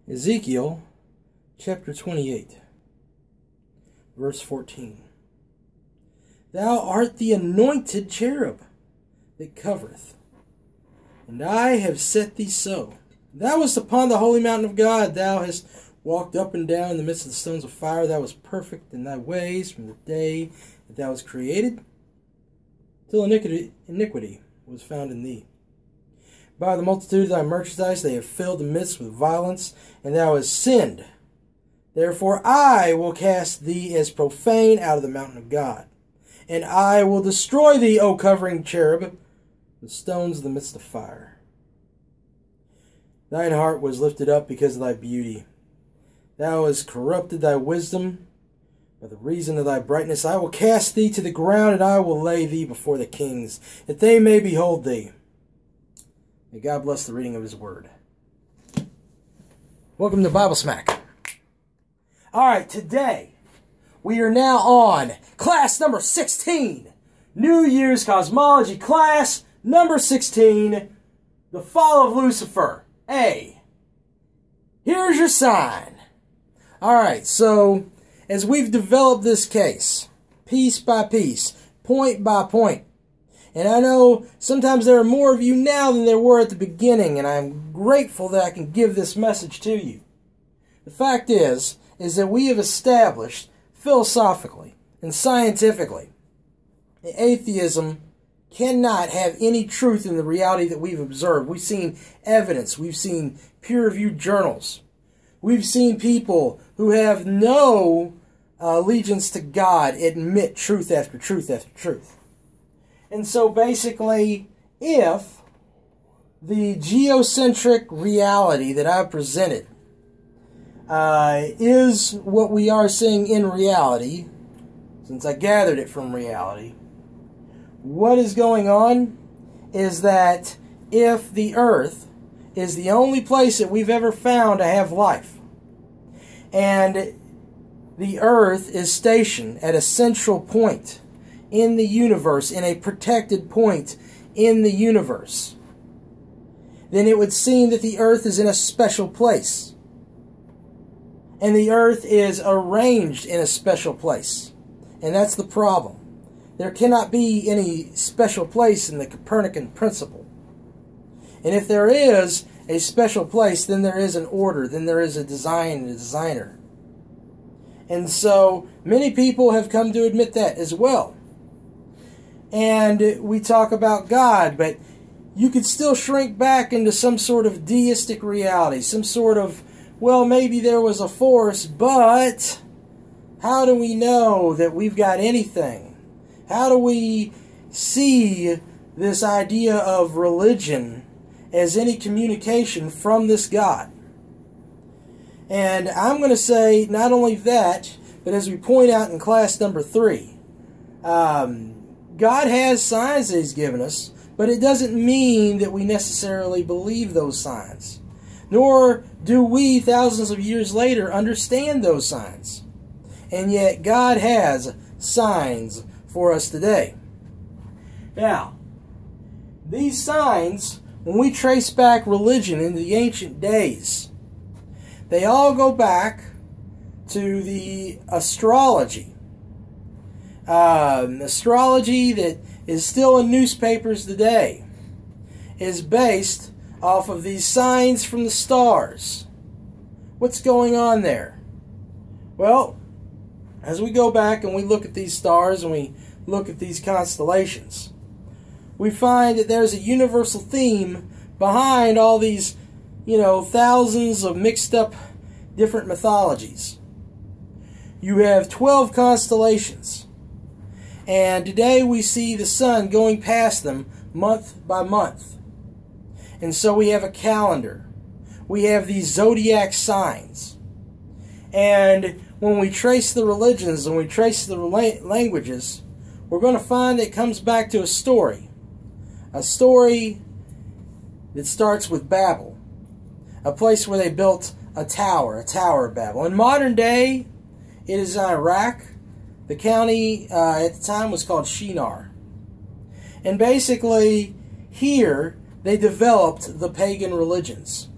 Ezekiel chapter 28, verse 14. Thou art the anointed cherub that covereth, and I have set thee so. Thou wast upon the holy mountain of God. Thou hast walked up and down in the midst of the stones of fire. Thou wast perfect in thy ways from the day that thou wast created, till iniquity was found in thee. By the multitude of thy merchandise they have filled the midst with violence, and thou hast sinned. Therefore I will cast thee as profane out of the mountain of God, and I will destroy thee, O covering cherub, with stones in the midst of fire. Thine heart was lifted up because of thy beauty. Thou hast corrupted thy wisdom. By the reason of thy brightness I will cast thee to the ground, and I will lay thee before the kings, that they may behold thee. May God bless the reading of His Word. Welcome to Bible Smack. Alright, today we are now on class number 16. New Year's Cosmology class number 16. The Fall of Lucifer. A. Here's your sign. Alright, so as we've developed this case, piece by piece, point by point, and I know sometimes there are more of you now than there were at the beginning, and I'm grateful that I can give this message to you. The fact is that we have established philosophically and scientifically that atheism cannot have any truth in the reality that we've observed. We've seen evidence. We've seen peer-reviewed journals. We've seen people who have no allegiance to God admit truth after truth after truth. And so basically, if the geocentric reality that I've presented is what we are seeing in reality, since I gathered it from reality, what is going on is that if the Earth is the only place that we've ever found to have life, and the Earth is stationed at a central point in the universe, in a protected point in the universe, then it would seem that the Earth is in a special place. And the Earth is arranged in a special place. And that's the problem. There cannot be any special place in the Copernican Principle. And if there is a special place, then there is an order, then there is a design and a designer. And so many people have come to admit that as well. And we talk about God, but you could still shrink back into some sort of deistic reality, some sort of, well, maybe there was a force, but how do we know that we've got anything? How do we see this idea of religion as any communication from this God? And I'm going to say not only that, but as we point out in class number 3, God has signs that He's given us, but it doesn't mean that we necessarily believe those signs. Nor do we, thousands of years later, understand those signs. And yet God has signs for us today. Now, these signs, when we trace back religion in the ancient days, they all go back to the astrology. Astrology that is still in newspapers today is based off of these signs from the stars. What's going on there? Well, as we go back and we look at these stars and we look at these constellations, we find that there's a universal theme behind all these, thousands of mixed up different mythologies. You have 12 constellations. And today we see the sun going past them month by month. And so we have a calendar. We have these Zodiac signs. And when we trace the religions and we trace the languages, we're going to find that it comes back to a story. A story that starts with Babel. A place where they built a Tower of Babel. In modern day, it is in Iraq. The county at the time was called Shinar. And basically, here, they developed the pagan religions.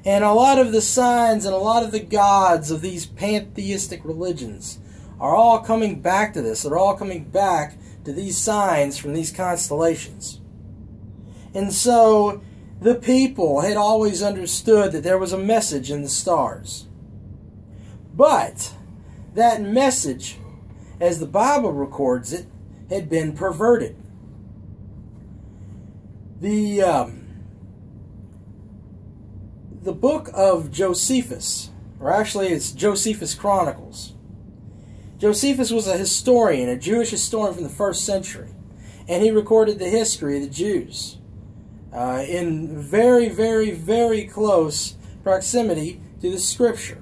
And a lot of the signs and a lot of the gods of these pantheistic religions are all coming back to this. They're all coming back to these signs from these constellations. And so the people had always understood that there was a message in the stars. But that message, as the Bible records it, had been perverted. The book of Josephus, or actually it's Josephus Chronicles. Josephus was a historian, a Jewish historian from the 1st century, and he recorded the history of the Jews in very, very, very close proximity to the Scripture.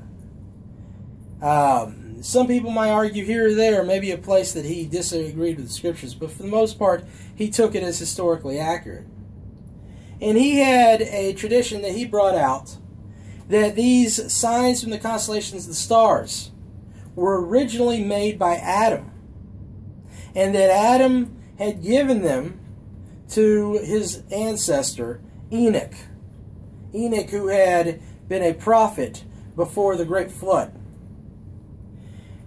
Some people might argue here or there, maybe a place that he disagreed with the Scriptures, but for the most part, he took it as historically accurate. And he had a tradition that he brought out that these signs from the constellations of the stars were originally made by Adam, and that Adam had given them to his ancestor Enoch. Enoch, who had been a prophet before the great flood.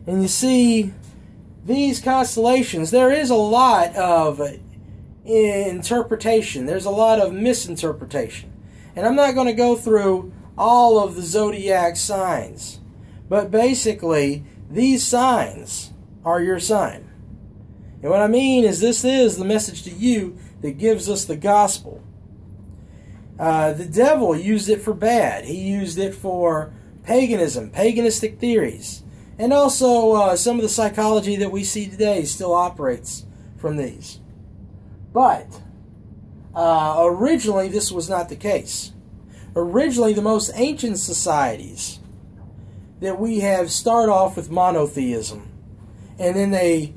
And you see, these constellations, there is a lot of interpretation. There's a lot of misinterpretation. And I'm not going to go through all of the zodiac signs. But basically, these signs are your sign. And what I mean is, this is the message to you that gives us the gospel. The devil used it for bad. He used it for paganism, paganistic theories. And also, some of the psychology that we see today still operates from these. But, originally, this was not the case. Originally, the most ancient societies that we have start off with monotheism. And then they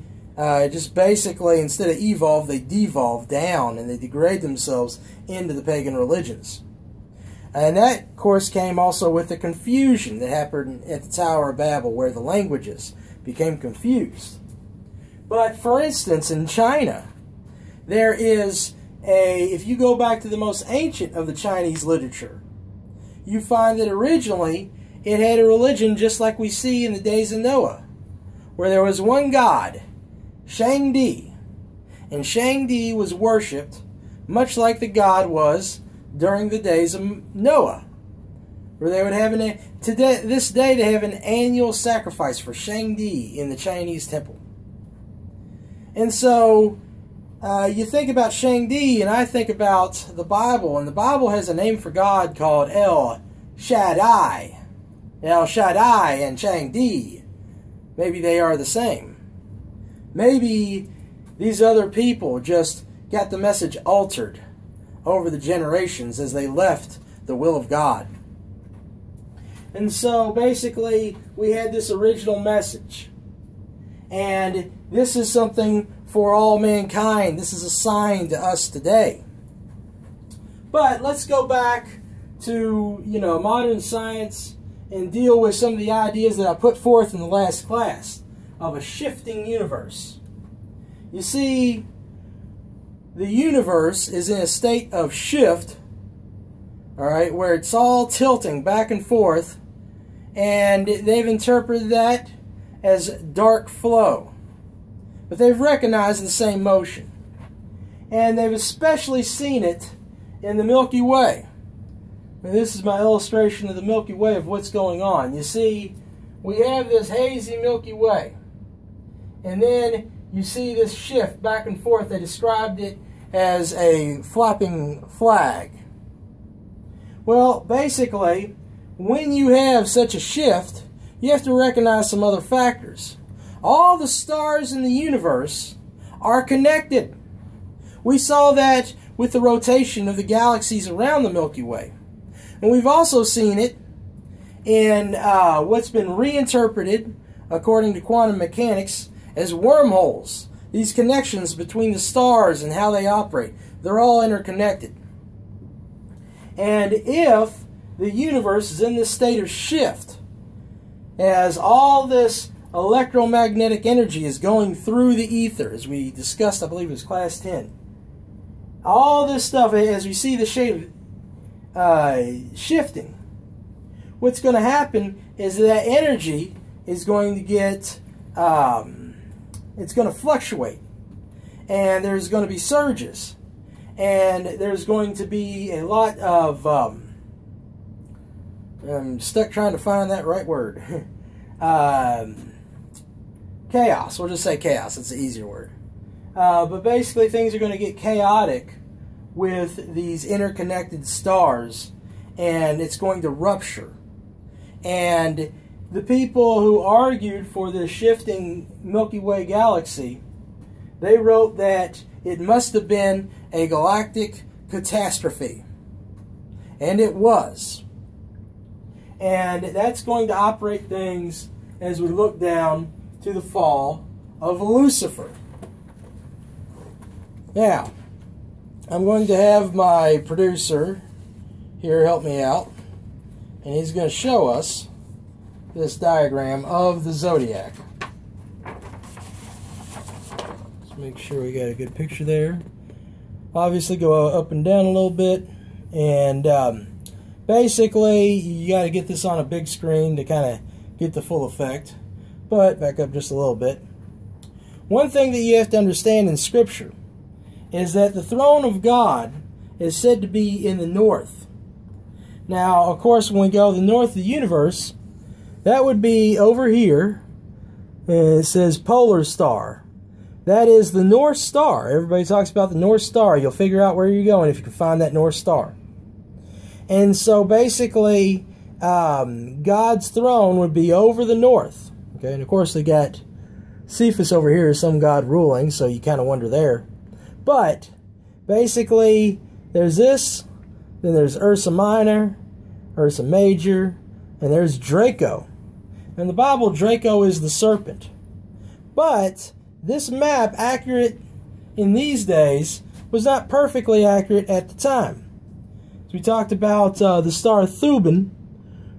just basically, instead of evolve, they devolve down and they degrade themselves into the pagan religions. And that, of course, came also with the confusion that happened at the Tower of Babel, where the languages became confused. But, for instance, in China, there is if you go back to the most ancient of the Chinese literature, you find that originally it had a religion just like we see in the days of Noah, where there was one god, Shang D. And Shang D was worshipped much like the god was during the days of Noah, where they would have this day they have an annual sacrifice for Shang Di in the Chinese temple. And so you think about Shang Di, and I think about the Bible, and the Bible has a name for God called El Shaddai. El Shaddai and Shang Di, maybe they are the same. Maybe these other people just got the message altered over the generations as they left the will of God. And so basically we had this original message. And this is something for all mankind. This is a sign to us today. But let's go back to, modern science and deal with some of the ideas that I put forth in the last class of a shifting universe. You see, the universe is in a state of shift, alright, where it's all tilting back and forth, and they've interpreted that as dark flow. But they've recognized the same motion. And they've especially seen it in the Milky Way. And this is my illustration of the Milky Way of what's going on. You see, we have this hazy Milky Way. And then you see this shift back and forth. They described it as a flapping flag. Well, basically, when you have such a shift, you have to recognize some other factors. All the stars in the universe are connected. We saw that with the rotation of the galaxies around the Milky Way. And we've also seen it in what's been reinterpreted, according to quantum mechanics, as wormholes. These connections between the stars and how they operate, they're all interconnected. And if the universe is in this state of shift, as all this electromagnetic energy is going through the ether, as we discussed, I believe it was class 10, all this stuff, as we see the shape shifting, what's going to happen is that energy is going to get, it's going to fluctuate. And there's going to be surges. And there's going to be a lot of, I'm stuck trying to find that right word. Chaos. We'll just say chaos. It's an easier word. But basically things are going to get chaotic with these interconnected stars, and it's going to rupture. And the people who argued for the shifting Milky Way galaxy, they wrote that it must have been a galactic catastrophe. And it was. And that's going to operate things as we look down to the fall of Lucifer. Now, I'm going to have my producer here help me out, and he's going to show us this diagram of the Zodiac. Let's make sure we got a good picture there. Obviously go up and down a little bit, and basically you got to get this on a big screen to kind of get the full effect. But back up just a little bit. One thing that you have to understand in Scripture is that the throne of God is said to be in the north. Now, of course, when we go to the north of the universe, that would be over here. It says polar star. That is the North Star. Everybody talks about the North Star. You'll figure out where you're going if you can find that North Star. And so basically, God's throne would be over the north. Okay, and of course they got Cephas over here as some god ruling, so you kind of wonder there. But basically, there's this, then there's Ursa Minor, Ursa Major, and there's Draco. In the Bible, Draco is the serpent. But this map, accurate in these days, was not perfectly accurate at the time. So we talked about the star Thuban,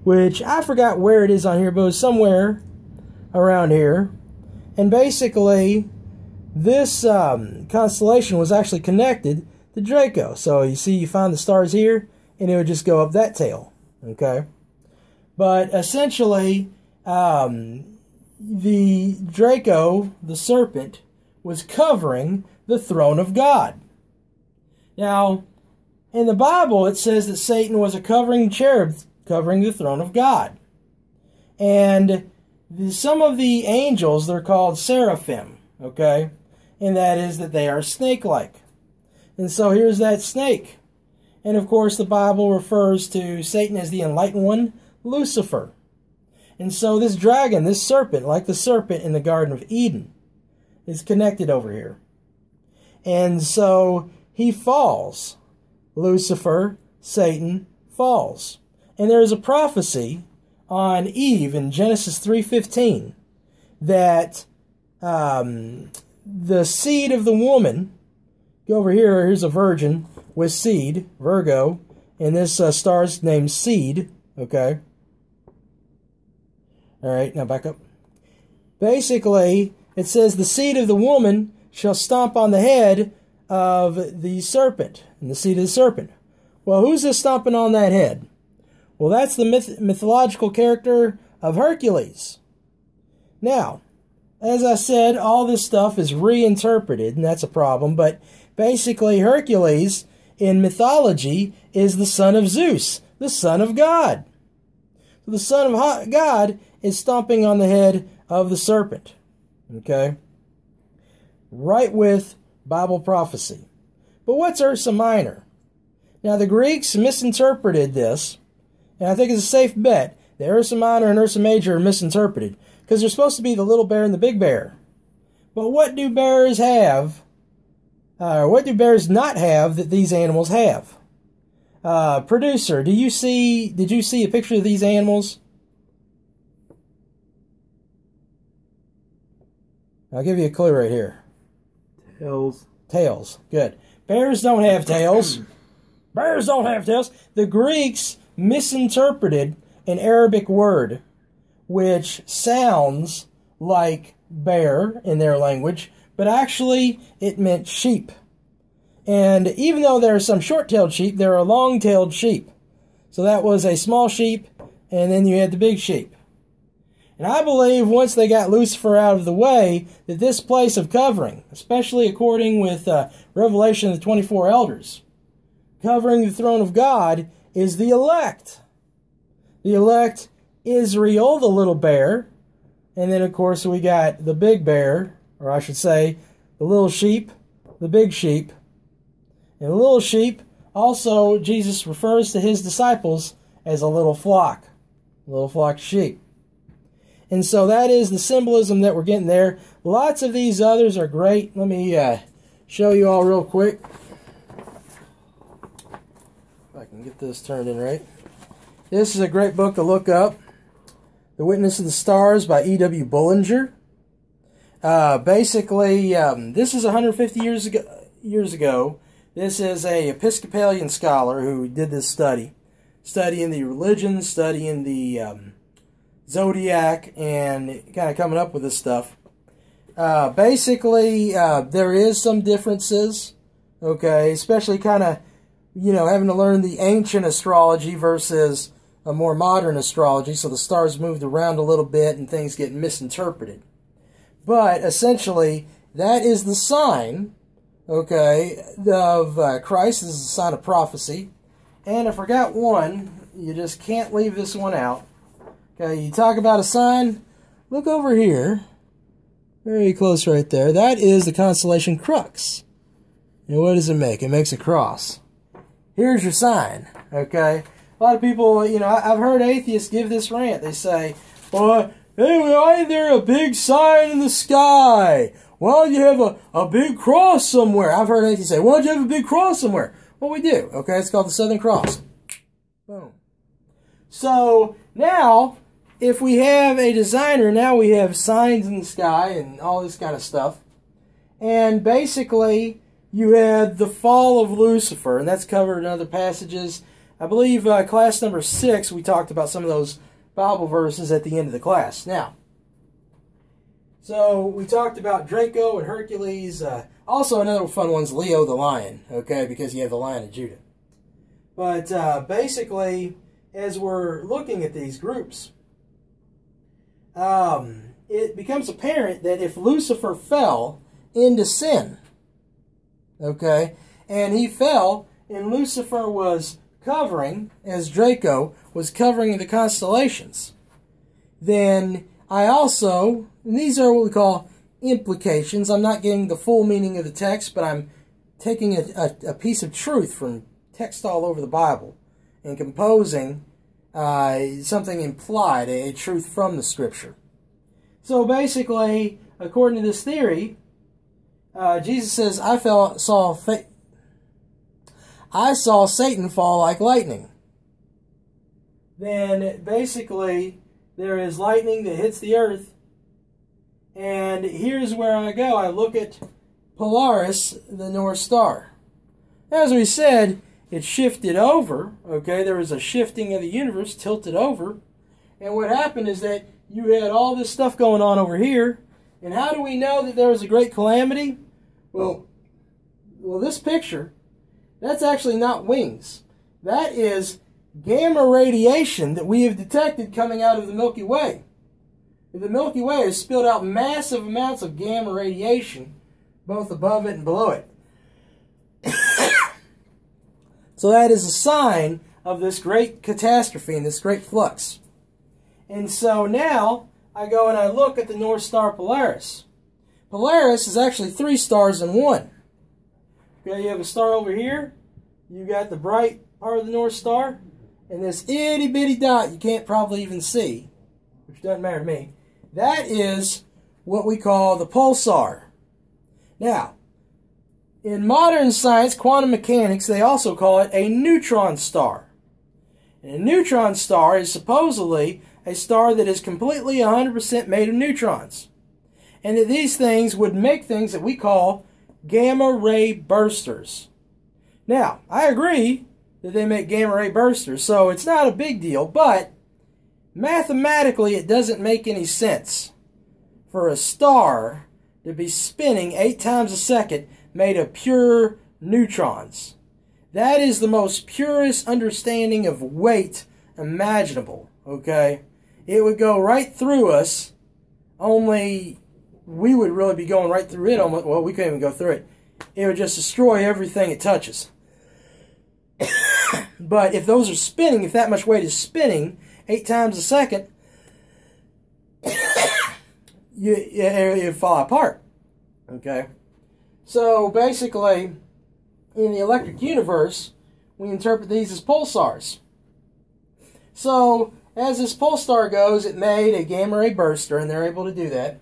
which I forgot where it is on here, but it was somewhere around here. And basically, this constellation was actually connected to Draco. So you see, you find the stars here, and it would just go up that tail. Okay? But essentially, the Draco, the serpent, was covering the throne of God. Now, in the Bible, it says that Satan was a covering cherub covering the throne of God. And some of the angels, they're called seraphim, okay? And that is that they are snake-like. And so here's that snake. And of course, the Bible refers to Satan as the enlightened one, Lucifer. And so this dragon, this serpent, like the serpent in the Garden of Eden, is connected over here. And so he falls. Lucifer, Satan, falls. And there is a prophecy on Eve in Genesis 3:15 that the seed of the woman, go over here, here's a virgin with seed, Virgo, and this star's named Seed, okay? Alright, now back up. Basically, it says the seed of the woman shall stomp on the head of the serpent, and the seed of the serpent. Well, who's this stomping on that head? Well, that's the mythological character of Hercules. Now, as I said, all this stuff is reinterpreted, and that's a problem, but basically Hercules in mythology is the son of Zeus, the son of God. So the son of God is stomping on the head of the serpent. Okay? Right with Bible prophecy. But what's Ursa Minor? Now the Greeks misinterpreted this, and I think it's a safe bet that Ursa Minor and Ursa Major are misinterpreted, because they're supposed to be the little bear and the big bear. But what do bears have, or what do bears not have that these animals have? Producer, did you see a picture of these animals? I'll give you a clue right here. Tails. Tails. Good. Bears don't have tails. Bears don't have tails. The Greeks misinterpreted an Arabic word which sounds like bear in their language, but actually it meant sheep. And even though there are some short-tailed sheep, there are long-tailed sheep. So that was a small sheep and then you had the big sheep. And I believe once they got Lucifer out of the way, that this place of covering, especially according with Revelation of the 24 elders, covering the throne of God is the elect. The elect Israel, the little bear. And then, of course, we got the big bear, or I should say, the little sheep, the big sheep. And the little sheep, also, Jesus refers to his disciples as a little flock of sheep. And so that is the symbolism that we're getting there. Lots of these others are great. Let me show you all real quick. If I can get this turned in right. This is a great book to look up. The Witness of the Stars by E.W. Bullinger. Basically, this is 150 years ago. This is a Episcopalian scholar who did this study. Studying the religion, studying the Zodiac, and kind of coming up with this stuff. Basically, there is some differences, okay, especially kind of, having to learn the ancient astrology versus a more modern astrology, so the stars moved around a little bit and things get misinterpreted. But essentially, that is the sign, okay, of Christ. This is a sign of prophecy. And I forgot one. You just can't leave this one out. Okay, you talk about a sign. Look over here. Very close right there. That is the constellation Crux. And what does it make? It makes a cross. Here's your sign. Okay? A lot of people, I've heard atheists give this rant. They say, well, hey, why isn't there a big sign in the sky? Well, you have a big cross somewhere. I've heard atheists say, why don't you have a big cross somewhere? Well, we do. Okay, it's called the Southern Cross. Boom. So, now, if we have a designer, now we have signs in the sky and all this kind of stuff. And basically, you had the fall of Lucifer, and that's covered in other passages. I believe class number 6, we talked about some of those Bible verses at the end of the class. Now, so we talked about Draco and Hercules. Also, another fun one's Leo the Lion, okay, because you have the Lion of Judah. But basically, as we're looking at these groups, it becomes apparent that if Lucifer fell into sin, okay, and he fell, and Lucifer was covering, as Draco was covering the constellations, then I also, and these are what we call implications. I'm not getting the full meaning of the text, but I'm taking a piece of truth from text all over the Bible and composing something implied, a truth from the Scripture. So basically, according to this theory, Jesus says, I saw Satan fall like lightning. Then basically, there is lightning that hits the earth. And here's where I go. I look at Polaris, the North Star. As we said, it shifted over. Okay, there was a shifting of the universe, tilted over. And what happened is that you had all this stuff going on over here. And how do we know that there was a great calamity? Well, this picture, that's actually not wings. That is gamma radiation that we have detected coming out of the Milky Way. The Milky Way has spilled out massive amounts of gamma radiation, both above it and below it. So that is a sign of this great catastrophe and this great flux. And so now I go and I look at the North Star Polaris. Polaris is actually 3 stars in one. Okay, you have a star over here. You got the bright part of the North Star. And this itty bitty dot you can't probably even see, which doesn't matter to me. That is what we call the pulsar. Now, in modern science, quantum mechanics, they also call it a neutron star. And a neutron star is supposedly a star that is completely 100% made of neutrons. And that these things would make things that we call gamma ray bursters. Now, I agree that they make gamma ray bursters, so it's not a big deal, but mathematically it doesn't make any sense for a star to be spinning 8 times a second made of pure neutrons. That is the most purest understanding of weight imaginable. okay, it would go right through us, only we would really be going right through it. Almost, well, we couldn't even go through it. It would just destroy everything it touches. But if those are spinning, if that much weight is spinning 8 times a second, it fall apart. Okay? So basically, in the electric universe, we interpret these as pulsars. So, as this pulsar goes, it made a gamma ray burster, and they're able to do that.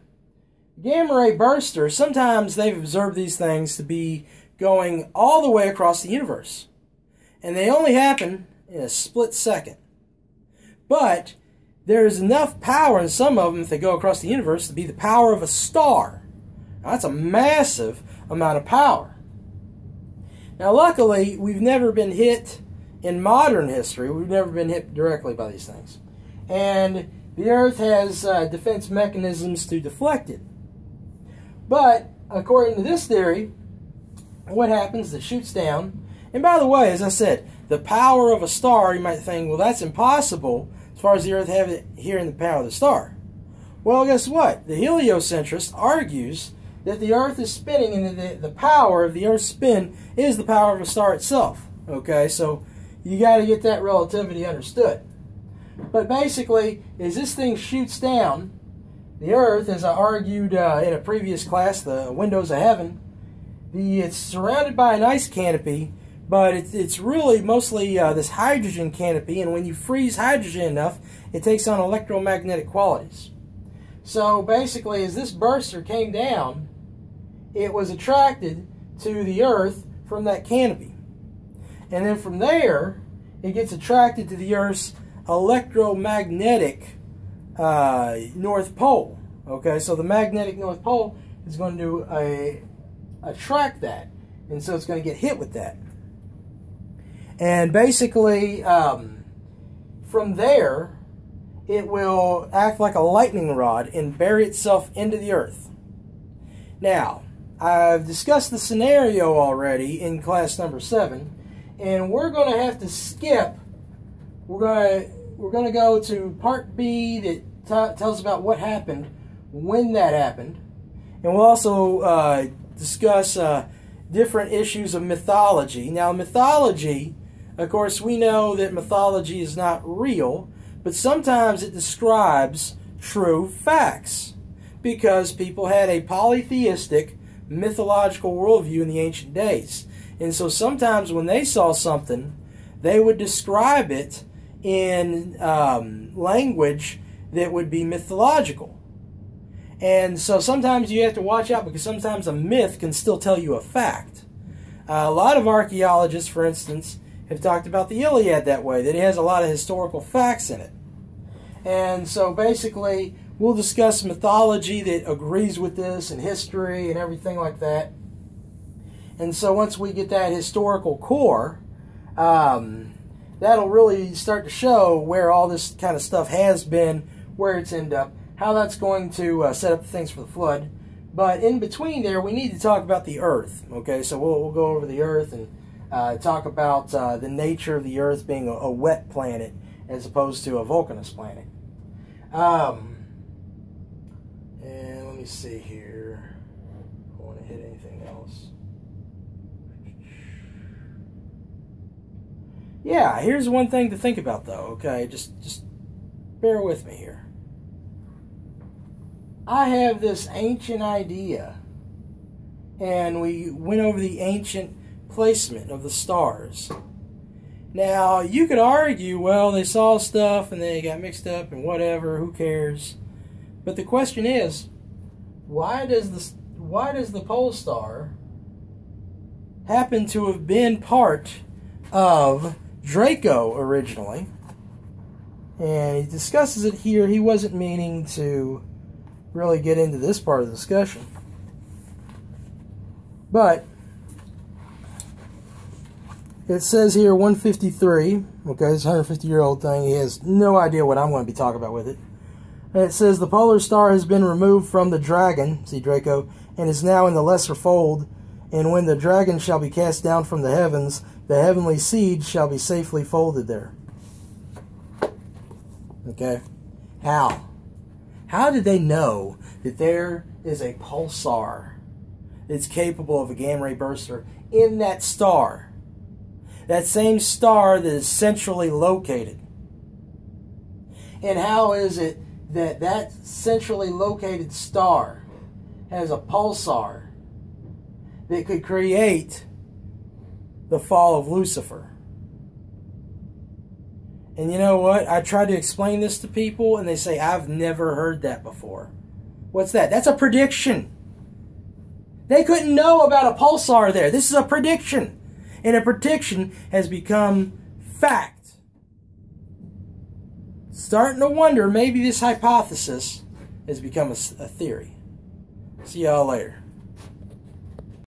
Gamma ray burster, sometimes they've observed these things to be going all the way across the universe. And they only happen in a split second. But there's enough power in some of them, if they go across the universe, to be the power of a star. Now, that's a massive amount of power. Now, luckily, we've never been hit in modern history. We've never been hit directly by these things. And the Earth has defense mechanisms to deflect it. But, according to this theory, what happens is it shoots down. And by the way, as I said, the power of a star, you might think, well, that's impossible as far as the Earth having it here in the power of the star. Well, guess what? The heliocentrist argues that the Earth is spinning, and the power of the Earth's spin is the power of a star itself. Okay, so you got to get that relativity understood. But basically, as this thing shoots down, the Earth, as I argued in a previous class, the windows of heaven, it's surrounded by an ice canopy, but it's really mostly this hydrogen canopy, and when you freeze hydrogen enough, it takes on electromagnetic qualities. So basically, as this burster came down, it was attracted to the Earth from that canopy. And then from there, it gets attracted to the Earth's electromagnetic North Pole. Okay, so the magnetic North Pole is going to attract that. And so it's going to get hit with that. And basically, from there, it will act like a lightning rod and bury itself into the Earth. Now, I've discussed the scenario already in class number 7, and we're going to have to skip. We're going to go to part B that tells about what happened when that happened, and we'll also discuss different issues of mythology. Now, mythology, of course, we know that mythology is not real, but sometimes it describes true facts because people had a polytheistic mythological worldview in the ancient days. And so sometimes when they saw something, they would describe it in language that would be mythological. And so sometimes you have to watch out because sometimes a myth can still tell you a fact. A lot of archaeologists, for instance, have talked about the Iliad that way, that it has a lot of historical facts in it. And so basically, we'll discuss mythology that agrees with this and history and everything like that. And so once we get that historical core, that'll really start to show where all this kind of stuff has been, where it's ended up, how that's going to set up things for the flood. But in between there, we need to talk about the Earth. Okay, so we'll go over the Earth and talk about the nature of the Earth being a wet planet as opposed to a volcanous planet. And let me see here. I don't want to hit anything else. Yeah, here's one thing to think about, though. Okay, just bear with me here. I have this ancient idea, and we went over the ancient placement of the stars. Now, you could argue, well, they saw stuff and they got mixed up and whatever, who cares? But the question is, why does the pole star happen to have been part of Draco originally? And he discusses it here. He wasn't meaning to really get into this part of the discussion. But it says here 153. Okay, it's a 150-year-old thing. He has no idea what I'm going to be talking about with it. And it says the polar star has been removed from the dragon, see Draco, and is now in the lesser fold. And when the dragon shall be cast down from the heavens, the heavenly seed shall be safely folded there. Okay? How? How did they know that there is a pulsar that's capable of a gamma ray burster in that star? That same star that is centrally located. And how is it that that centrally located star has a pulsar that could create the fall of Lucifer? And you know what? I tried to explain this to people and they say, I've never heard that before. What's that? That's a prediction. They couldn't know about a pulsar there. This is a prediction. And a prediction has become fact. Starting to wonder, maybe this hypothesis has become a theory. See y'all later.